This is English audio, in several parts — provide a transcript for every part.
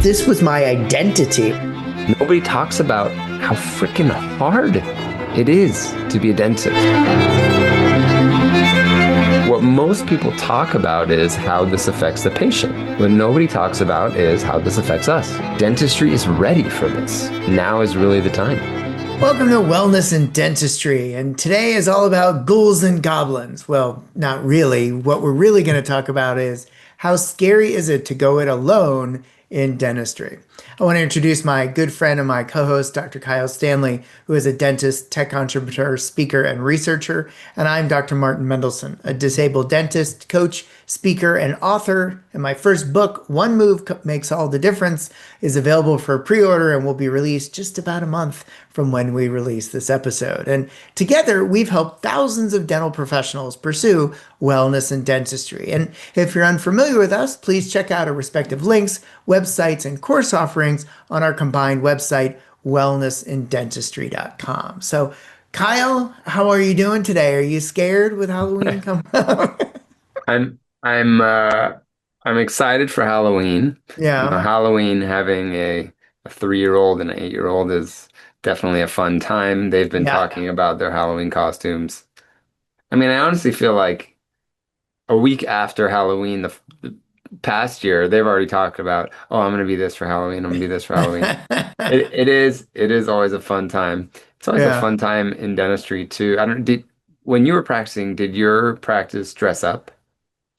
this was my identity. Nobody talks about how freaking hard it is to be a dentist. What most people talk about is how this affects the patient. What nobody talks about is how this affects us. Dentistry is ready for this. Now is really the time. Welcome to Wellness and Dentistry, and today is all about ghouls and goblins. Well, not really. What we're really going to talk about is how scary is it to go it alone in dentistry. I want to introduce my good friend and my co-host, Dr. Kyle Stanley, who is a dentist, tech entrepreneur, speaker, and researcher. And I'm Dr. Martin Mendelson, a disabled dentist, coach, speaker, and author. And my first book, One Move Makes All the Difference, is available for pre-order and will be released just about a month from when we release this episode. And together, we've helped thousands of dental professionals pursue wellness and dentistry. And if you're unfamiliar with us, please check out our respective links, websites, and course offerings on our combined website, wellnessanddentistry.com. So, Kyle, how are you doing today? Are you scared with Halloween coming up? I'm excited for Halloween. Yeah. Halloween, having a 3-year-old and an 8-year-old is definitely a fun time. They've been Yeah. talking about their Halloween costumes. I mean, I honestly feel like a week after Halloween, the past year, they've already talked about, oh, I'm going to be this for Halloween. I'm going to be this for Halloween. It is always a fun time. It's always a Yeah. fun time in dentistry too. When you were practicing, did your practice dress up?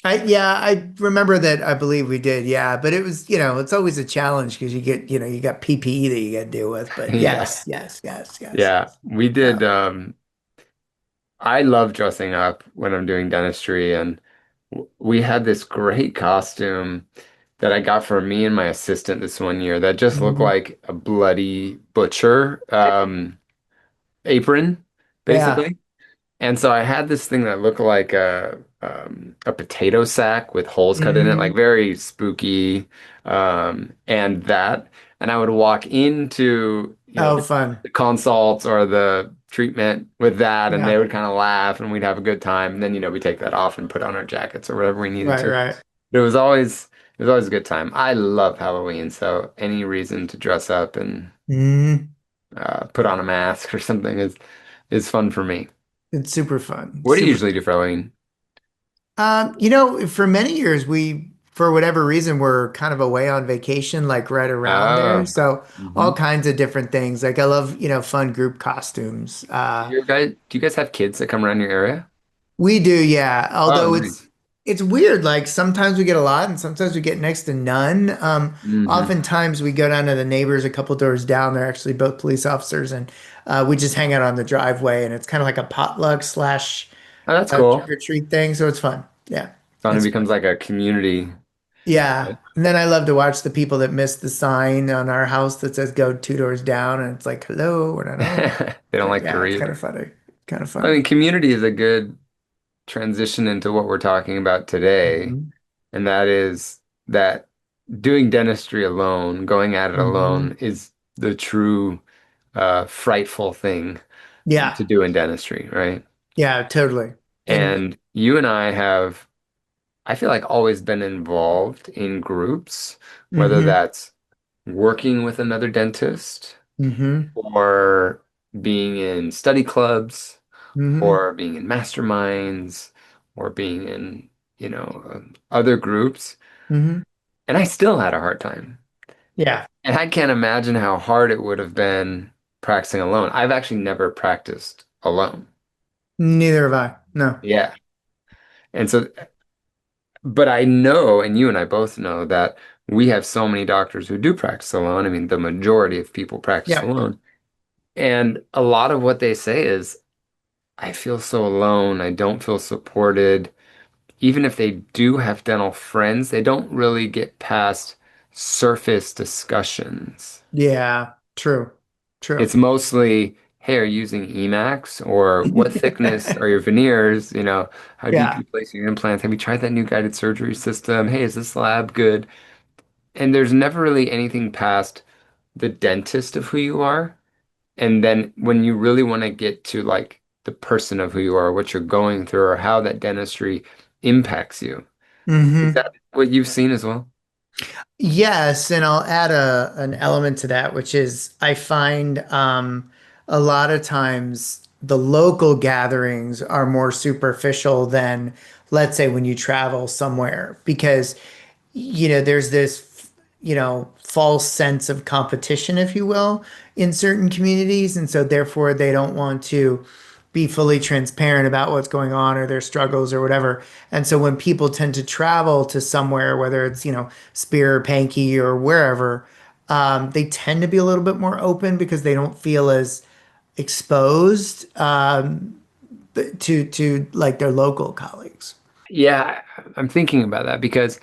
I remember that. I believe we did. Yeah. But it was, it's always a challenge because you got PPE that you got to deal with. But Yeah. yes, yes, yes, yes. Yeah, we Yeah. did. I love dressing up when I'm doing dentistry, and we had this great costume that I got for me and my assistant this one year that just looked Mhm. like a bloody butcher apron, Yeah. basically. And so I had this thing that looked like a potato sack with holes cut in it, like Mhm. very spooky. And that, and I would walk into, Oh, fun. the consults or the treatment with that, and they Yeah. would kind of laugh, and we'd have a good time. And then, we take that off and put on our jackets or whatever we needed Right, to. right. But it was always a good time. I love Halloween, so any reason to dress up and Mhm. put on a mask or something is fun for me. It's super fun. What do you Super. usually do for Halloween? For many years, for whatever reason, were kind of away on vacation, like right around there. Oh, So all hmm. kinds of different things. Like I love, fun group costumes. Do you guys have kids that come around your area? We do, yeah. Oh, Although nice. it's weird. Like sometimes we get a lot and sometimes we get next to none. Hmm. Oftentimes we go down to the neighbors a couple doors down. They're actually both police officers, and we just hang out on the driveway, and it's kind of like a potluck slash Oh, that's trick cool. or treat thing. So it's fun. Yeah, Fun. It it's fun. becomes like a community. Yeah. And then I love to watch the people that miss the sign on our house that says go two doors down, and it's like, hello, we're not home. They don't like to Yeah, it's read. kind of funny. Kind of I funny. mean, community is a good transition into what we're talking about today, Hmm. and that is that doing dentistry alone, going at it Hmm. alone, is the true frightful thing Yeah. to do in dentistry, right? Yeah, totally. And And you and I have, I feel like, always been involved in groups, whether hmm that's working with another dentist hmm or being in study clubs hmm or being in masterminds or being in, other groups. hmm And I still had a hard time. Yeah. And I can't imagine how hard it would have been practicing alone. I've actually never practiced alone. Neither have I. No. Yeah. And so, but I know, and you and I both know that we have so many doctors who do practice alone. I mean, the majority of people practice Yeah. alone. And a lot of what they say is, I feel so alone. I don't feel supported. Even if they do have dental friends, they don't really get past surface discussions. Yeah. True. True. It's mostly, hey, are you using Emax? Or what thickness are your veneers? How deep Yeah. you place your implants? Have you tried that new guided surgery system? Hey, is this lab good? And there's never really anything past the dentist of who you are. And then when you really want to get to like the person of who you are, what you're going through, or how that dentistry impacts you. Is hmm that what you've seen as well? Yes, and I'll add an element to that, which is I find a lot of times the local gatherings are more superficial than, let's say, when you travel somewhere, because there's this, false sense of competition, if you will, in certain communities. And so therefore they don't want to be fully transparent about what's going on or their struggles or whatever. And so when people tend to travel to somewhere, whether it's, Spear or Panky or wherever, they tend to be a little bit more open because they don't feel as exposed to like their local colleagues. Yeah, I'm thinking about that because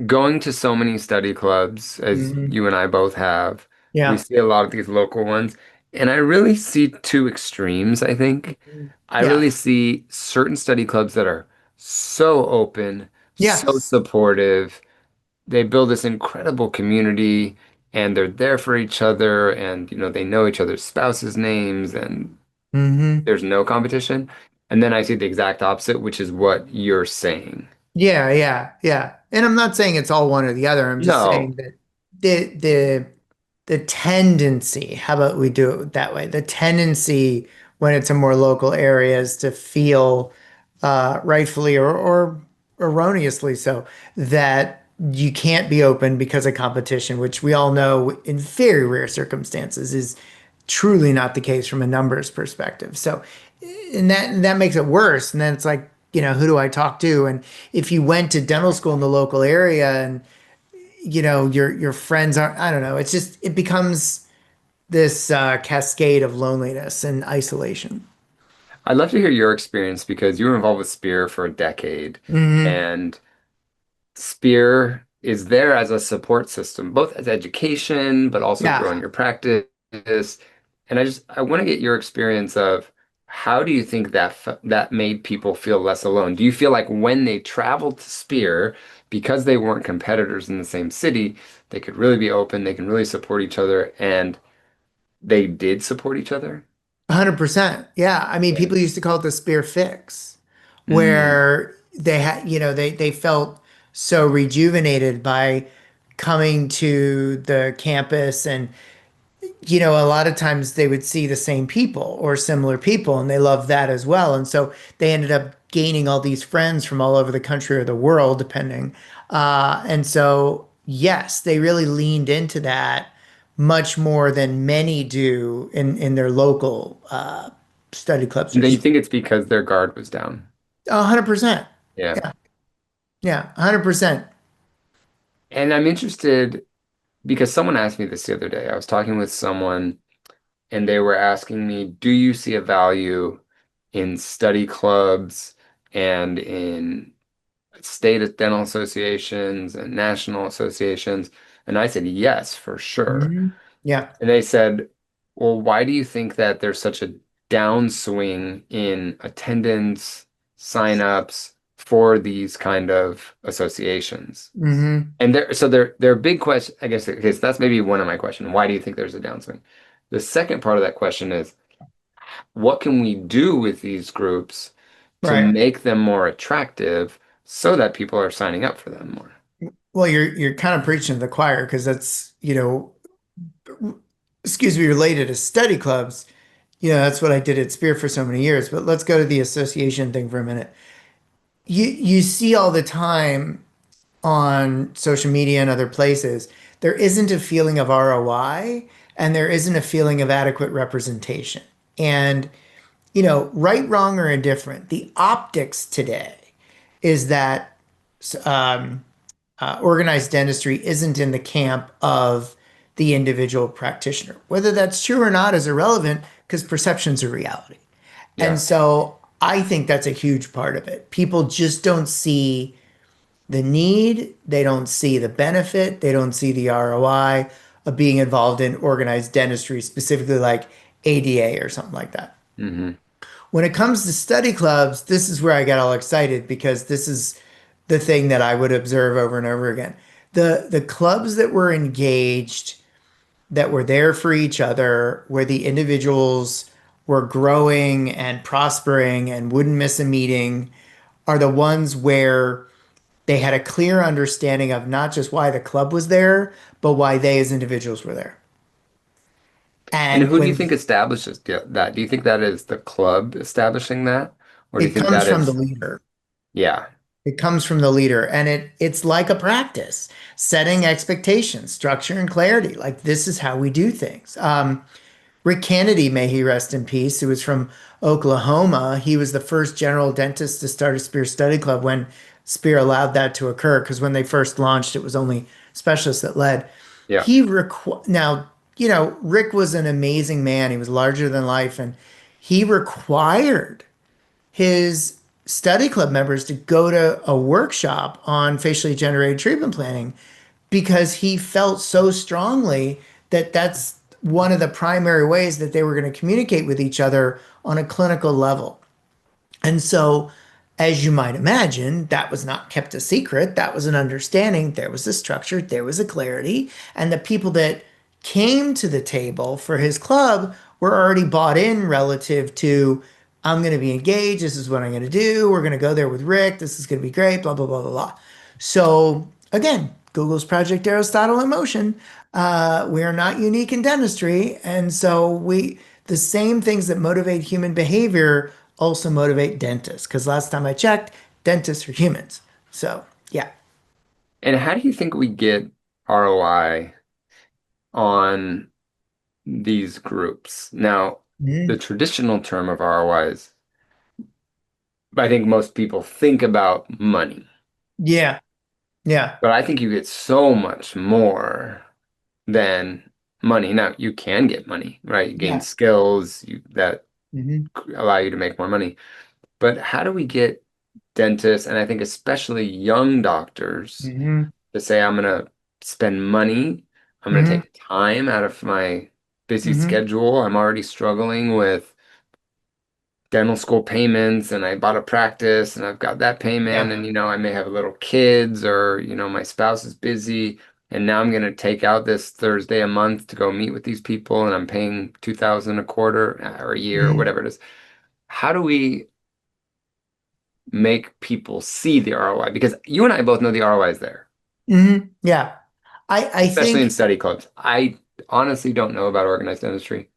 going to so many study clubs, as Hmm. you and I both have, we Yeah. see a lot of these local ones, and I really see two extremes, I think. I Yeah. really see certain study clubs that are so open, so Yes. supportive. They build this incredible community and they're there for each other and they know each other's spouses' names and Hmm. there's no competition. And then I see the exact opposite, which is what you're saying. Yeah, yeah, yeah. And I'm not saying it's all one or the other. I'm just No. saying that the the tendency, how about we do it that way? The tendency when it's a more local area is to feel rightfully or erroneously so that you can't be open because of competition, which we all know in very rare circumstances is truly not the case from a numbers perspective. So, and that makes it worse. And then it's like, who do I talk to? And if you went to dental school in the local area and your friends aren't, I don't know, it's just it becomes this cascade of loneliness and isolation. I'd love to hear your experience because you were involved with Spear for a decade, Hmm. and Spear is there as a support system, both as education, but also Yeah, growing your practice. And I want to get your experience of how do you think that made people feel less alone? Do you feel like when they traveled to Spear, because they weren't competitors in the same city, they could really be open, they can really support each other, and they did support each other? 100%. Yeah. I mean, Yeah. people used to call it the spear fix, Mm, where they had, they felt so rejuvenated by coming to the campus and a lot of times they would see the same people or similar people, and they loved that as well. And so they ended up gaining all these friends from all over the country or the world, depending. And so, yes, they really leaned into that much more than many do in their local study clubs and or then you schools. think it's because their guard was down. 100%. Yeah. Yeah. Yeah. 100%. And I'm interested because someone asked me this the other day. I was talking with someone and they were asking me, do you see a value in study clubs and in state dental associations and national associations? And I said, yes, for sure. Hmm. Yeah. And they said, well, why do you think that there's such a downswing in attendance, signups for these kind of associations? Hmm. And there are big questions. I guess okay, so that's maybe one of my questions. Why do you think there's a downswing? The second part of that question is, what can we do with these groups to Right. make them more attractive so that people are signing up for them more? Well, you're kind of preaching to the choir because that's, excuse me, related to study clubs. That's what I did at Spear for so many years. But let's go to the association thing for a minute. You see all the time on social media and other places, there isn't a feeling of ROI and there isn't a feeling of adequate representation. And, right, wrong, or indifferent, the optics today is that organized dentistry isn't in the camp of the individual practitioner. Whether that's true or not is irrelevant because perception's a reality. And Yeah. so I think that's a huge part of it. People just don't see the need, they don't see the benefit, they don't see the ROI of being involved in organized dentistry, specifically like ADA or something like that. Hmm. When it comes to study clubs, this is where I get all excited because this is the thing that I would observe over and over again. The clubs that were engaged, that were there for each other, where the individuals were growing and prospering and wouldn't miss a meeting, are the ones where They had a clear understanding of not just why the club was there, but why they as individuals were there. And And who do you when think establishes that? Do you think that is the club establishing that? Or do you it think comes that from the is, leader, yeah. it comes from the leader, and it's like a practice, setting expectations, structure, and clarity. Like this is how we do things. Rick Kennedy, may he rest in peace, who was from Oklahoma. He was the first general dentist to start a Spear Study Club when Spear allowed that to occur. Because when they first launched, it was only specialists that led. Yeah. Now, Rick was an amazing man. He was larger than life, and he required his study club members to go to a workshop on facially generated treatment planning because he felt so strongly that that's one of the primary ways that they were going to communicate with each other on a clinical level. And so, as you might imagine, that was not kept a secret. That was an understanding. There was a structure, there was a clarity. And the people that came to the table for his club were already bought in relative to, I'm going to be engaged. This is what I'm going to do. We're going to go there with Rick. This is going to be great, blah, blah, blah, blah, blah. So, again, Google's Project Aristotle in motion. We are not unique in dentistry. And so, the same things that motivate human behavior also motivate dentists. Because last time I checked, dentists are humans. So, yeah. And how do you think we get ROI on these groups? Now, the Mhm. traditional term of ROI is, I think most people think about money, Yeah. Yeah. but I think you get so much more than money. Now, you can get money, right? You gain Yeah. skills that Hmm. allow you to make more money. But how do we get dentists, and I think especially young doctors, Hmm. to say, I'm going to spend money, I'm going to Hmm. take time out of my busy Hmm. schedule. I'm already struggling with dental school payments, and I bought a practice and I've got that payment, Yeah. and I may have little kids, or my spouse is busy, and now I'm going to take out this Thursday a month to go meet with these people, and I'm paying 2,000 a quarter or a year or Hmm. whatever it is. How do we make people see the ROI? Because you and I both know the ROI is there, Hmm. Yeah. I especially in think, study clubs. I honestly don't know about organized dentistry.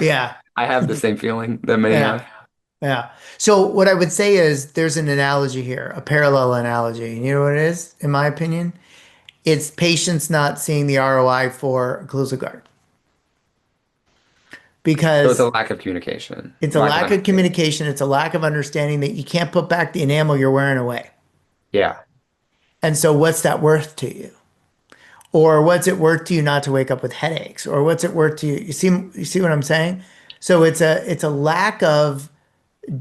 yeah. I have the same feeling that many Yeah. have. Yeah. So what I would say is there's an analogy here, a parallel analogy. You know what it is, in my opinion? It's patients not seeing the ROI for occlusal guard So it's a because lack of communication, it's a lack of lack of understanding. communication. It's a lack of understanding that you can't put back the enamel you're wearing away. Yeah. And so what's that worth to you? Or what's it worth to you not to wake up with headaches? Or what's it worth to you? You see what I'm saying? So it's a lack of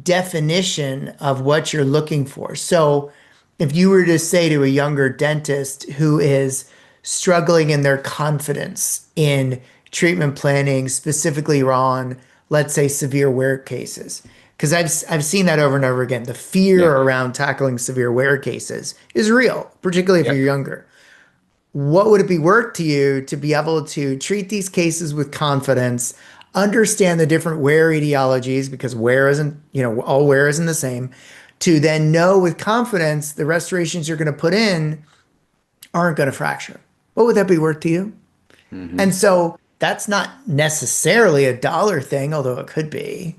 definition of what you're looking for. So if you were to say to a younger dentist who is struggling in their confidence in treatment planning, specifically on, let's say, severe wear cases, because I've seen that over and over again. The fear Yeah. around tackling severe wear cases is real, particularly if you're Yep. younger. What would it be worth to you to be able to treat these cases with confidence, understand the different wear etiologies, because wear isn't, all wear isn't the same, to then know with confidence the restorations you're going to put in aren't going to fracture? What would that be worth to you? And Hmm. so that's not necessarily a dollar thing, although it could be,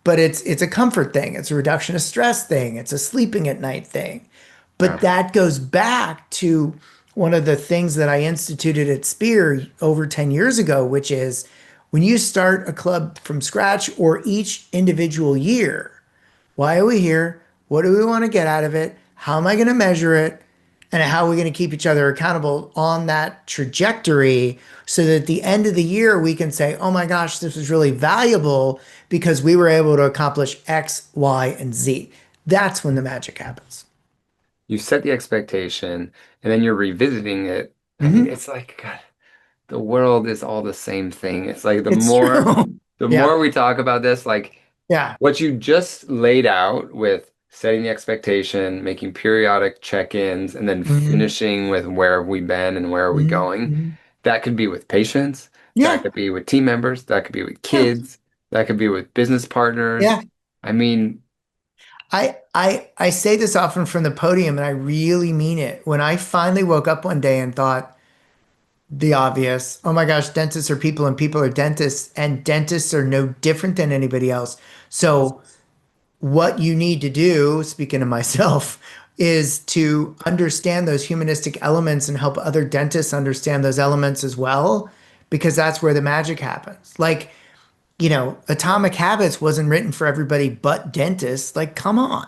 but it's a comfort thing. It's a reduction of stress thing. It's a sleeping at night thing. But Yeah. that goes back to one of the things that I instituted at Spear over 10 years ago, which is when you start a club from scratch or each individual year, why are we here? What do we want to get out of it? How am I going to measure it? And how are we going to keep each other accountable on that trajectory so that at the end of the year we can say, oh my gosh, this was really valuable because we were able to accomplish X, Y, and Z. That's when the magic happens. You set the expectation and then you're revisiting it. I mean, Hmm. it's like, God, the world is all the same thing. It's like the It's more true. the Yeah. more we talk about this, like Yeah. what you just laid out with setting the expectation, making periodic check-ins, and then Hmm. finishing with where have we been and where are we Hmm. going. Hmm. That could be with patients, that Yeah. could be with team members, that could be with Yeah. kids, that could be with business partners. Yeah. I mean, I say this often from the podium, and I really mean it. When I finally woke up one day and thought the obvious, oh my gosh, dentists are people and people are dentists, and dentists are no different than anybody else. So what you need to do, speaking of myself, is to understand those humanistic elements and help other dentists understand those elements as well, because that's where the magic happens. Like, Atomic Habits wasn't written for everybody but dentists. Like, come on.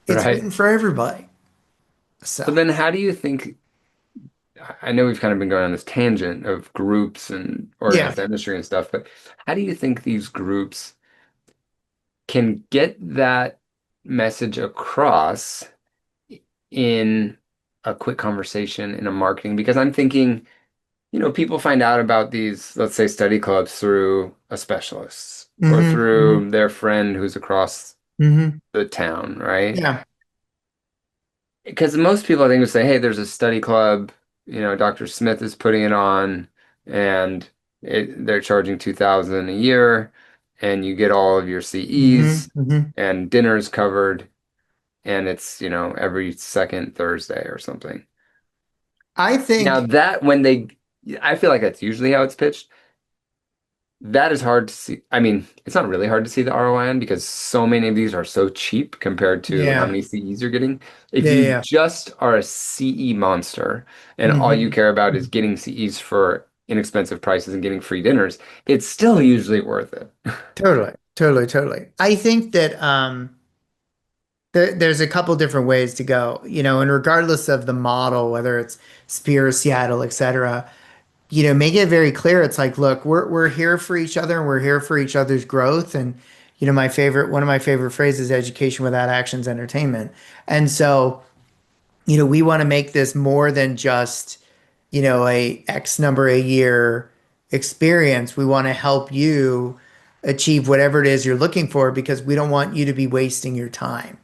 It's Right. written for everybody. So So, then how do you think, I know we've kind of been going on this tangent of groups and yeah. organized dentistry and stuff, but how do you think these groups can get that message across in a quick conversation in a marketing? Because I'm thinking, people find out about these, let's say, study clubs through a specialist or Hmm. Hmm. through their friend who's across Hmm. the town, right? Yeah. Because most people, I think, would say, hey, there's a study club, Dr. Smith is putting it on, and they're charging 2000 a year, and you get all of your Hmm. CEs, Hmm. and dinner's covered, and it's, every second Thursday or something. I Now think, that when they, I feel like that's usually how it's pitched. That is hard to see. I mean, it's not really hard to see the ROI on because so many of these are so cheap compared to how yeah. many CEs you're getting. If Yeah. you Yeah. just are a CE monster and all you Hmm. care about is getting CEs for inexpensive prices and getting free dinners, it's still usually worth it. Totally. Totally. Totally. I think that there's a couple different ways to go, and regardless of the model, whether it's Spear, Seattle, et cetera, make it very clear. It's like, look, we're here for each other and we're here for each other's growth. And one of my favorite phrases, education without action is entertainment. And so, we want to make this more than just, a X number a year experience. We want to help you achieve whatever it is you're looking for because we don't want you to be wasting your time.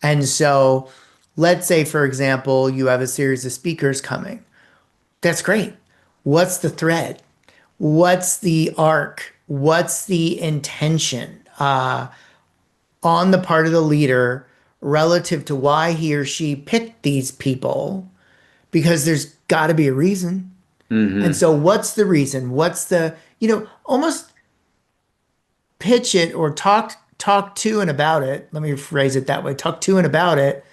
And so, let's say, for example, you have a series of speakers coming. That's great. What's the thread? What's the arc? What's the intention on the part of the leader relative to why he or she picked these people? Because there's got to be a reason. And Hmm. so, what's the reason? What's the, almost pitch it or talk to and about it. Let me phrase it that way. Talk to and about it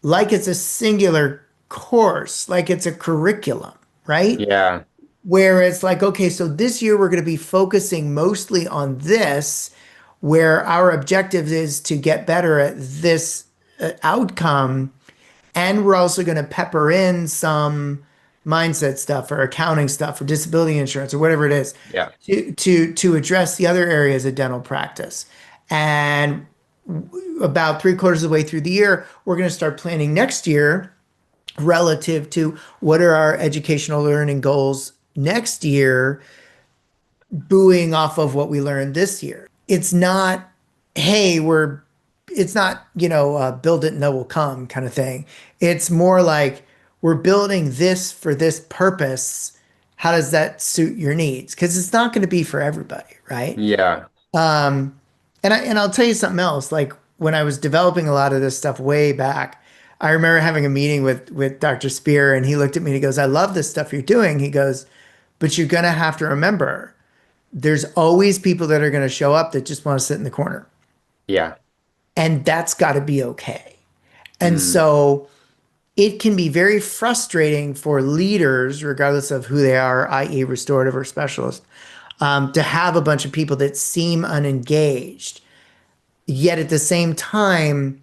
like it's a singular course, like it's a curriculum, right? Yeah. Where it's like, okay, so this year we're going to be focusing mostly on this, where our objective is to get better at this outcome. And we're also going to pepper in some mindset stuff or accounting stuff or disability insurance or whatever it is Yeah. to address the other areas of dental practice. And about three-quarters of the way through the year, we're going to start planning next year relative to what are our educational learning goals next year, buoying off of what we learned this year. It's not, hey, it's not, build it and they will come kind of thing. It's more like we're building this for this purpose. How does that suit your needs? Because it's not going to be for everybody, right? Yeah. And I'll tell you something else. Like when I was developing a lot of this stuff way back, I remember having a meeting with Dr. Spear, and he looked at me and he goes, "I love this stuff you're doing." He goes, "But you're gonna have to remember, there's always people that are gonna show up that just want to sit in the corner, Yeah. and that's got to be okay." And Mm. so it can be very frustrating for leaders, regardless of who they are, i.e., restorative or specialist, to have a bunch of people that seem unengaged. Yet at the same time,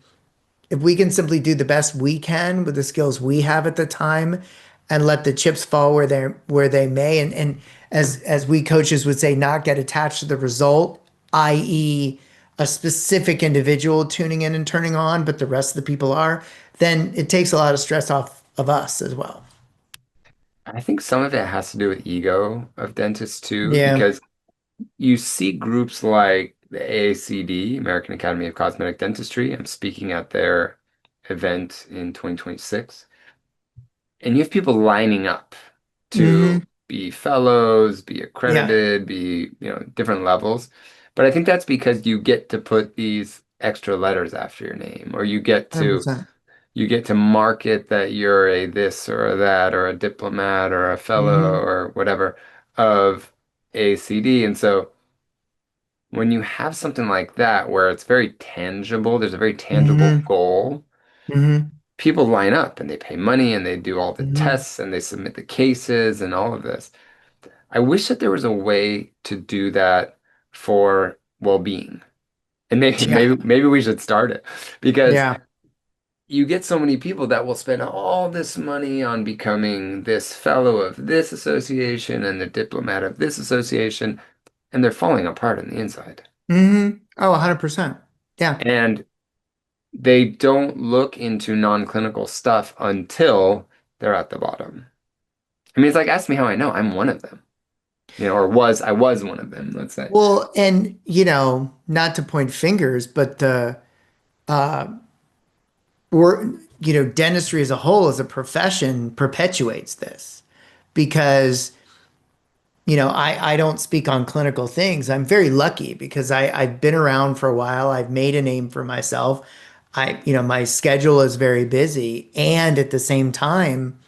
if we can simply do the best we can with the skills we have at the time and let the chips fall where they may, and as we coaches would say, not get attached to the result, i.e., a specific individual tuning in and turning on, but the rest of the people are, then it takes a lot of stress off of us as well. I think some of it has to do with ego of dentists too, Yeah. because you see groups like the AACD, American Academy of Cosmetic Dentistry. I'm speaking at their event in 2026. And you have people lining up Hmm. to be fellows, be Yeah. accredited, be, different levels. But I think that's because you get to put these extra letters after your name, or you get to 100%. market that you're a this or a that or a diplomat or a fellow Hmm. or whatever of ACD. And so when you have something like that where it's very tangible, there's a very tangible Hmm. goal, Hmm. people line up and they pay money and they do all the Hmm. tests and they submit the cases and all of this. I wish that there was a way to do that for well-being. And Yeah. maybe we should start it because Yeah. you get so many people that will spend all this money on becoming this fellow of this association and the diplomat of this association, and they're falling apart on the inside. Hmm. Oh, 100%. Yeah. And they don't look into non-clinical stuff until they're at the bottom. I mean, it's like, ask me how I know. I'm one of them, or I was one of them, let's say. Well, and not to point fingers, but uh we're dentistry as a whole as a profession perpetuates this because I don't speak on clinical things. I'm very lucky because I've been around for a while. I've made a name for myself. My schedule is very busy. And at the same time,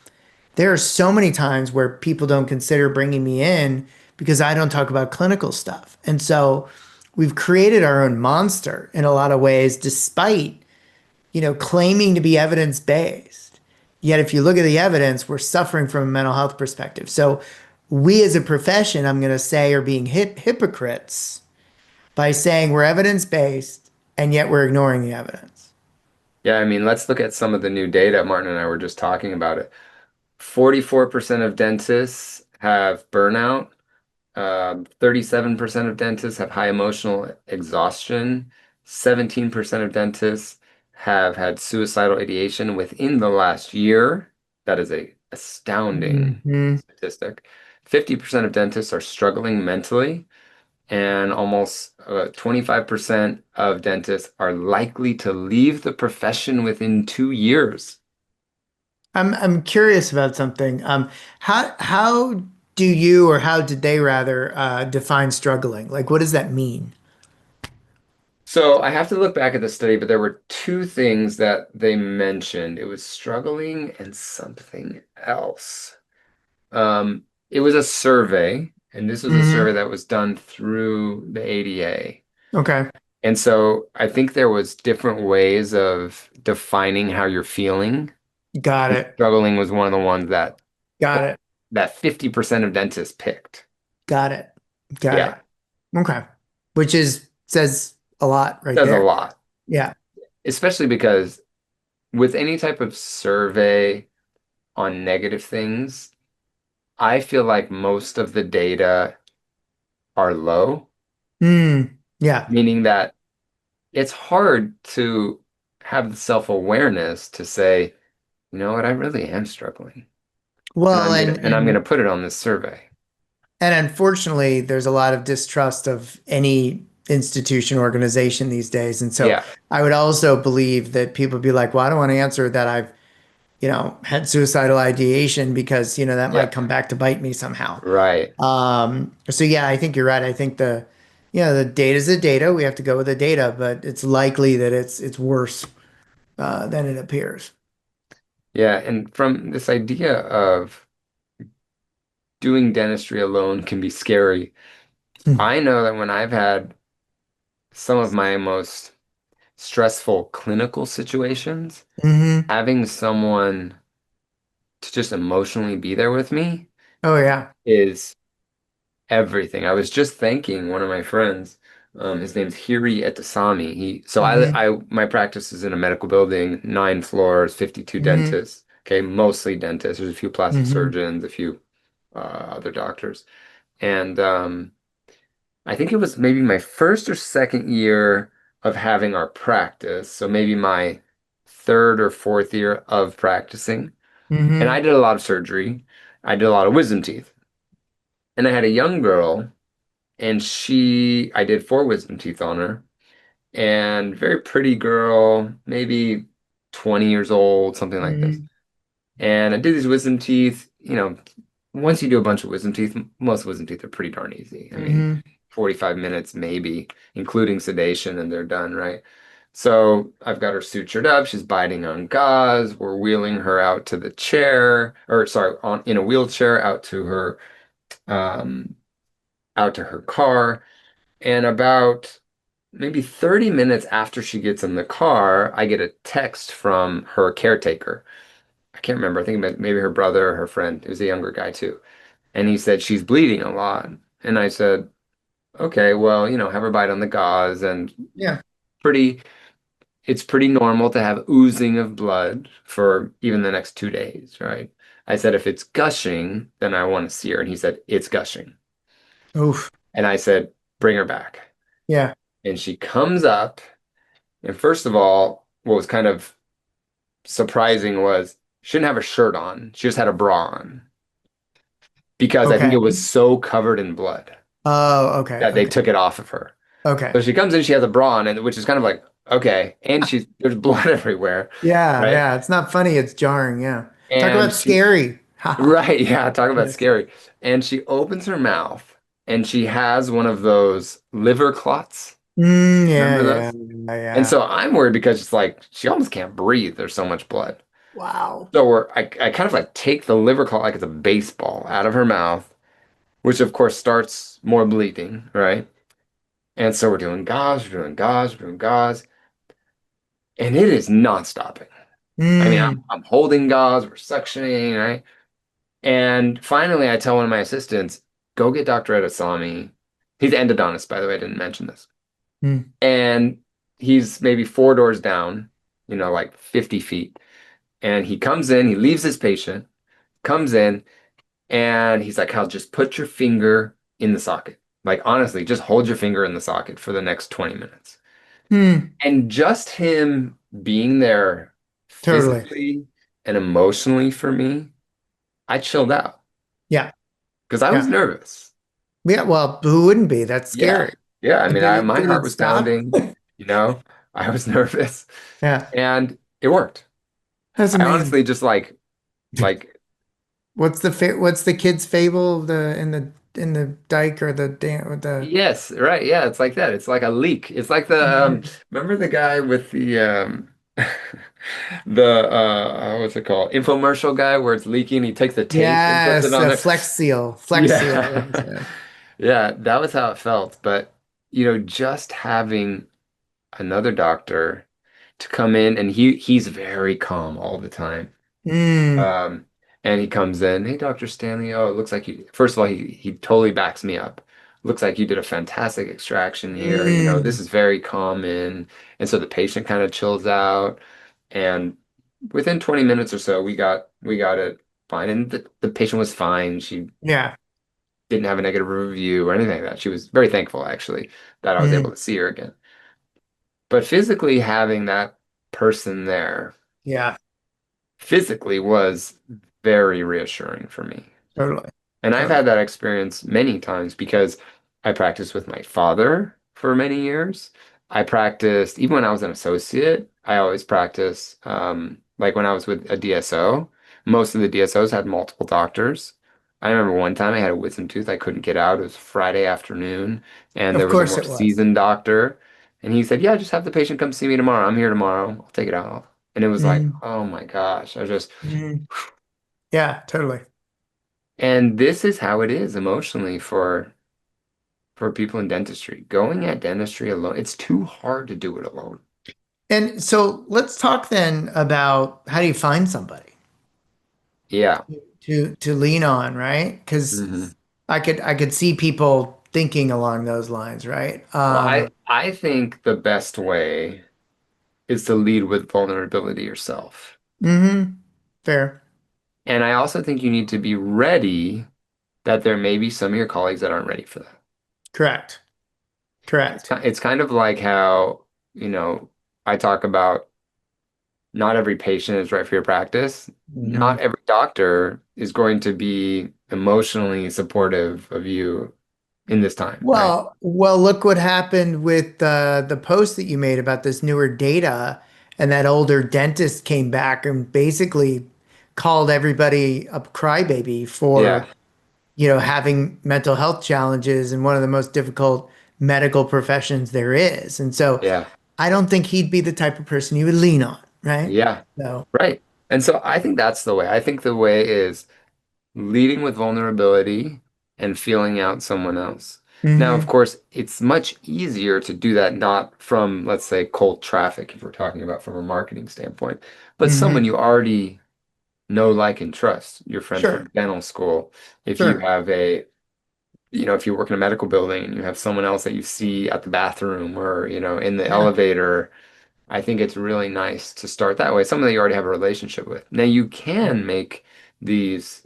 there are so many times where people don't consider bringing me in because I don't talk about clinical stuff. And so we've created our own monster in a lot of ways, despite claiming to be evidence based. Yet, if you look at the evidence, we're suffering from a mental health perspective. So, we as a profession, I'm going to say, are being hypocrites by saying we're evidence based and yet we're ignoring the evidence. Yeah, I mean, let's look at some of the new data. Martin and I were just talking about it. 44% of dentists have burnout. 37% of dentists have high emotional exhaustion. 17% of dentists have had suicidal ideation within the last year. That is a astounding Hmm. statistic. 50% of dentists are struggling mentally, and almost 25% of dentists are likely to leave the profession within 2 years. I'm curious about something. How do you or how did they rather define struggling? Like, what does that mean? So I have to look back at the study, but there were two things that they mentioned. It was struggling and something else. It was a survey, and this was a survey Hmm. that was done through the ADA. Okay, And so I think there was different ways of defining how you're feeling. got And it. struggling was one of the ones that Got it. 50% of dentists picked. Got it. Got it. Yeah, Okay. Which is says a lot right says a there. lot, Yeah. especially because with any type of survey on negative things, I feel like most of the data are low, Yeah. meaning that it's hard to have the self-awareness to say, you know what, I really am struggling. And Well, I'm gonna and and I'm gonna and put it on this survey. and unfortunately, there's a lot of distrust of any institution organization these days. And so Yeah, I would also believe that people be like, well, I don't want to answer that I've, had suicidal ideation because, that might yeah, come back to bite me somehow. right. So yeah, I think you're right. I think the data is the data. We have to go with the data, but it's likely that it's worse than it appears. Yeah, and from this idea of doing dentistry alone can be scary. I know that when I've had some of my most stressful clinical situations, Hmm. having someone to just emotionally be there with me Oh yeah. is everything. I was just thanking one of my friends. His name's Hiri Etasami. Hmm. My practice is in a medical building, 9 floors, 52 Hmm. dentists. Okay, mostly dentists. There's a few plastic Hmm. surgeons, a few other doctors. And I think it was maybe my first or second year of having our practice. So maybe my third or fourth year of practicing. And I Hmm. did a lot of surgery. I did a lot of wisdom teeth. And I had a young girl, and I did 4 wisdom teeth on her. And very pretty girl, maybe 20 years old, something like this. Hmm. And I did these wisdom teeth. Once you do a bunch of wisdom teeth, most wisdom teeth are pretty darn easy. I mean, Hmm. 45 minutes maybe, including sedation, and they're done, right? So I've got her sutured up. She's biting on gauze. We're wheeling her out to the chair, or sorry, on in a wheelchair um, out to her car. And about maybe 30 minutes after she gets in the car, I get a text from her caretaker. I can't remember. I think maybe her brother or her friend. It was a younger guy too. And he said she's bleeding a lot. And I said, okay, well, have her bite on the gauze and Yeah. pretty it's pretty normal to have oozing of blood for even the next 2 days, right? I said, if it's gushing, then I want to see her. And he said, it's gushing. Oof. And I said, bring her back. Yeah. And she comes up. And first of all, what was kind of surprising was she didn't have a shirt on. She just had a bra on because I think Okay. it was so covered in blood Oh, okay. that they Okay. took it off of her. Okay. So she comes in, she has a bra on, and which is kind of like, okay. And there's blood everywhere, Yeah. right? Yeah. It's not funny. It's jarring. Yeah. Talk And about she scary. Haha. Right, yeah, talk about Yes. scary. And she opens her mouth and she has one of those liver clots. Yeah. Remember Yeah. those? Yeah. And Yeah. so I'm worried because it's like she almost can't breathe. There's so much blood. Wow. So I kind of like take the liver clot like it's a baseball out of her mouth, which of course starts more bleeding, right? And so we're doing gauze, we're doing gauze, we're doing gauze, and it is not stopping. I mean, Mm. I'm holding gauze, we're suctioning, right? And finally, I tell one of my assistants, go get Dr. Edasami. He's an endodontist, by the way. I didn't mention this. Mm. And he's maybe 4 doors down, like 50 feet. And he comes in, he leaves his patient, comes in, and he's like, Hal, just put your finger in the socket. Like, honestly, just hold your finger in the socket for the next 20 minutes. Mm. And just him being there Totally. physically and emotionally for me, I chilled out Yeah. because I was Yeah. nervous. Yeah. Well, who wouldn't be? That's Yeah. scary. Yeah. I Did mean, my did heart it was stop? pounding, you know, I was nervous Yeah. and it worked. That's I amazing. honestly just like, What's the kid's fable? The in the dike or the dam with the yes, right. Yeah. It's like that. It's like a leak. It's like remember the guy with what's it called? Infomercial guy where it's leaking. He takes the tape and puts it yes, on there. Flex Seal. Flex Seal. Yes, Yeah. yeah. Yeah. That was how it felt. But, just having another doctor to come in and he's very calm all the time. Mm, Um, and he comes in, hey, Dr. Stanley, oh, it looks like you, first of all, he totally backs me up. Looks like you did a fantastic extraction here. This mm, is very common. And so the patient kind of chills out. And within 20 minutes or so, we got it fine. And the patient was fine. She yeah. didn't have a negative review or anything like that. She was very thankful, actually, that I was able Mm, to see her again. But physically having that person there yeah. physically was very reassuring for me. Totally. And I've Totally. had that experience many times because I practiced with my father for many years. I practiced, even when I was an associate, I always practice, like when I was with a DSO, most of the DSOs had multiple doctors. I remember one time I had a wisdom tooth I couldn't get out. It was Friday afternoon, and Of there was a course more it was. seasoned doctor. And he said, yeah, just have the patient come see me tomorrow. I'm here tomorrow. I'll take it out. And it was like, Mm, oh my gosh, mm, yeah, totally. and this is how it is emotionally for people in dentistry. Going at dentistry alone, it's too hard to do it alone. And so let's talk then about how do you find somebody Yeah. to lean on, right? Because Hmm. I could see people thinking along those lines, right? Well, I think the best way is to lead with vulnerability yourself. Fair. And I also think you need to be ready that there may be some of your colleagues that aren't ready for that. Correct. Correct. It's kind of like how, I talk about not every patient is right for your practice. Mhm. Not every doctor is going to be emotionally supportive of you in this time, right? Look what happened with the post that you made about this newer data, and that older dentist came back and basically called everybody a crybaby Yeah, for, having mental health challenges in one of the most difficult medical professions there is. And so yeah, I don't think he'd be the type of person you would lean on, right? Yeah, So, right. And so I think that's the way. I think the way is leading with vulnerability and feeling out someone else. Now, of hmm course, it's much easier to do that not from, let's say, cold traffic, if we're talking about from a marketing standpoint, but someone hmm you already know, like, and trust, your friend from Sure, dental school. If you sure. have if you work in a medical building and you have someone else that you see at the bathroom or, in the Yeah. elevator, I think it's really nice to start that way. Someone that you already have a relationship with. Now you can make these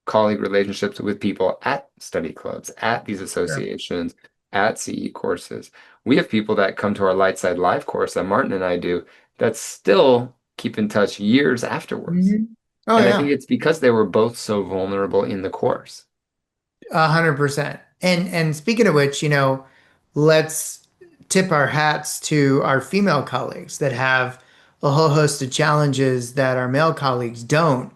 colleague relationships with people at study clubs, at these Sure. associations, at CE courses. We have people that come to our Light Side Live course that Martin and I do that still keep in touch years afterwards. hmm Oh And I think yeah, it's because they were both so vulnerable in the course. 100%. And speaking of which, let's tip our hats to our female colleagues that have a whole host of challenges that our male colleagues don't,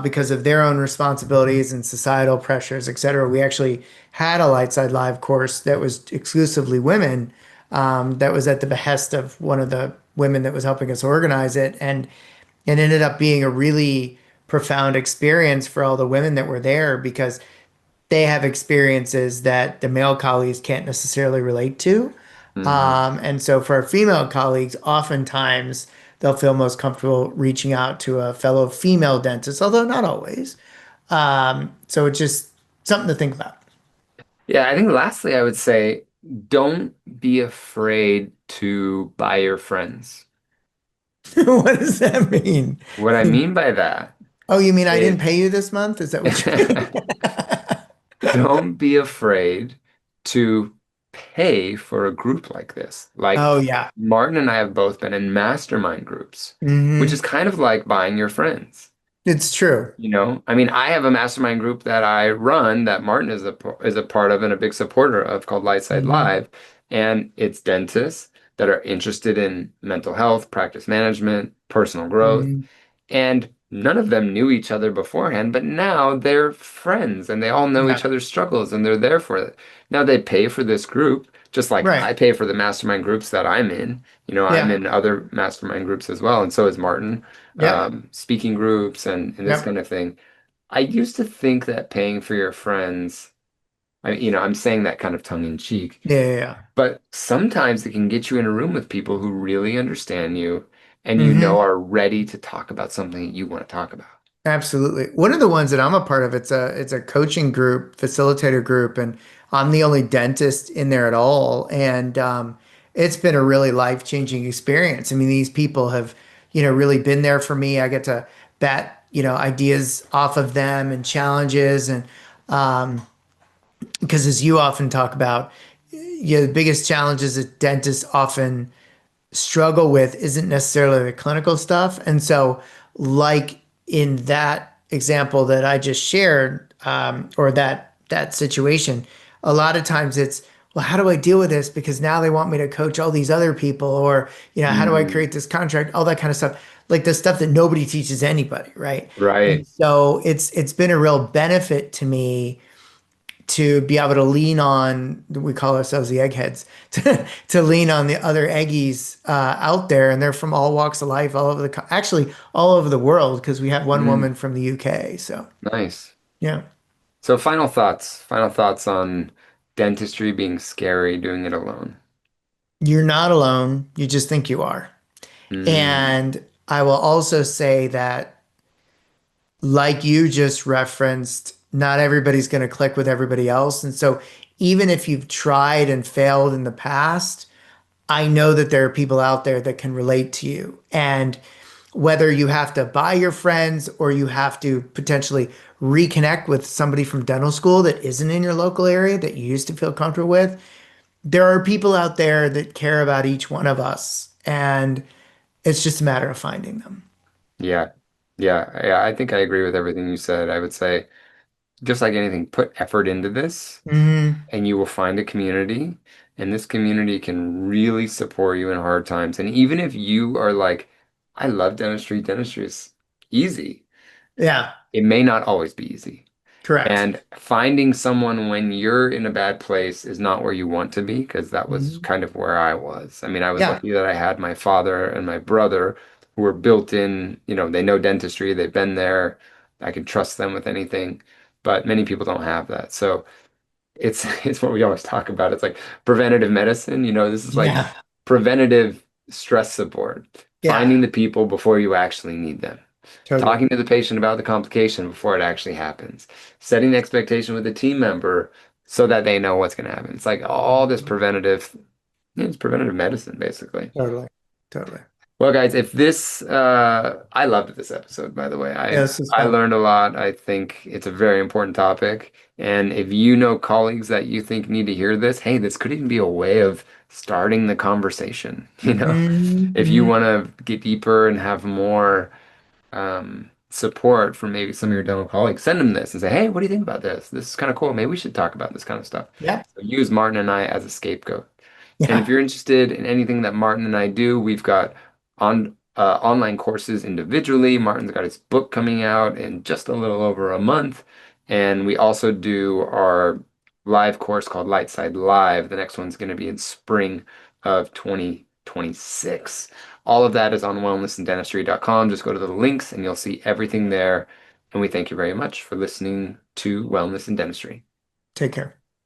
because of their own responsibilities and societal pressures, et cetera. We actually had a Lightside Live course that was exclusively women, that was at the behest of one of the women that was helping us organize it. And it ended up being a really profound experience for all the women that were there because they have experiences that the male colleagues can't necessarily relate to. Hmm. And so for our female colleagues, oftentimes they'll feel most comfortable reaching out to a fellow female dentist, although not always. So it's just something to think about. Yeah, I think lastly, I would say don't be afraid to buy your friends. What does that mean? What I mean by that Oh, you mean I is didn't pay you this month? Is that what you mean? don't be afraid to pay for a group like this. Like Oh, yeah. Martin and I have both been in mastermind groups, which is hmm kind of like buying your friends. It's true. I mean, I have a mastermind group that I run that Martin is a part of and a big supporter of called Lightside hmm Live, and it's dentists that are interested in mental health, practice management, personal growth, hmm and none of them knew each other beforehand, but now they're friends and they all know each Yeah. other's struggles and they're there for it. Now they pay for this group, just like Right. I pay for the mastermind groups that I'm in. I'm Yeah. in other mastermind groups as well, and so is Martin, Yep. speaking groups and this Yep. kind of thing. I used to think that paying for your friends, I'm saying that kind of tongue in cheek, Yeah. Yeah. Yeah. but sometimes it can get you in a room with people who really understand you and hmm are ready to talk about something that you want to talk about. Absolutely. One of the ones that I'm a part of, it's a coaching group, facilitator group, and I'm the only dentist in there at all. And it's been a really life-changing experience. I mean, these people have, really been there for me. I get to bat, ideas off of them and challenges, and because as you often talk about, the biggest challenges that dentists often struggle with isn't necessarily the clinical stuff. And so, like in that example that I just shared, or that situation, a lot of times it's, well, how do I deal with this? Because now they want me to coach all these other people, or how do I Mm, create this contract? All that kind of stuff, like the stuff that nobody teaches anybody, right? And right. so it's been a real benefit to me to be able to lean on, we call ourselves the eggheads, to lean on the other eggies out there. And they're from all walks of life, all over actually all over the world, because we have one Mm, woman from the UK. So, nice. yeah, So final thoughts. Final thoughts on dentistry being scary, doing it alone. you're not alone. You just think you are. Mm, And I will also say that, like you just referenced, not everybody's going to click with everybody else. And so, even if you've tried and failed in the past, I know that there are people out there that can relate to you. And whether you have to buy your friends or you have to potentially reconnect with somebody from dental school that isn't in your local area that you used to feel comfortable with, there are people out there that care about each one of us. And it's just a matter of finding them. yeah. Yeah. I think I agree with everything you said. I would say, just like anything, put effort into this hmm and you will find a community. And this community can really support you in hard times. And even if you are like, I love dentistry, dentistry is easy. Yeah. It may not always be easy. Correct. And finding someone when you're in a bad place is not where you want to be, because that was Mhm. kind of where I was. I mean, I was Yeah. lucky that I had my father and my brother who were built in, they know dentistry, they've been there. I can trust them with anything. But many people don't have that. So it's it's what we always talk about. It's like preventative medicine. This is like Yeah. preventative stress support, Yeah. finding the people before you actually need them, Totally. talking to the patient about the complication before it actually happens, setting the expectation with the team member so that they know what's going to happen. It's like all this Mhm. preventative, it's preventative medicine, basically. Totally. Totally. Well, guys, if this, I loved this episode, by the way. Yeah, I this is I fun. learned a lot. I think it's a very important topic. And if you know colleagues that you think need to hear this, hey, this could even be a way of starting the conversation. If you Mhm. want to get deeper and have more support from maybe some of your dental colleagues, send them this and say, hey, what do you think about this? This is kind of cool. Maybe we should talk about this kind of stuff. Yeah. So use Martin and I as a scapegoat. And if Yeah. you're interested in anything that Martin and I do, we've got online courses individually. Martin's got his book coming out in just a little over a month. And we also do our live course called Lightside Live. The next one's going to be in spring of 2026. All of that is on wellnessanddentistry.com. Just go to the links and you'll see everything there. And we thank you very much for listening to Wellness and Dentistry. Take care.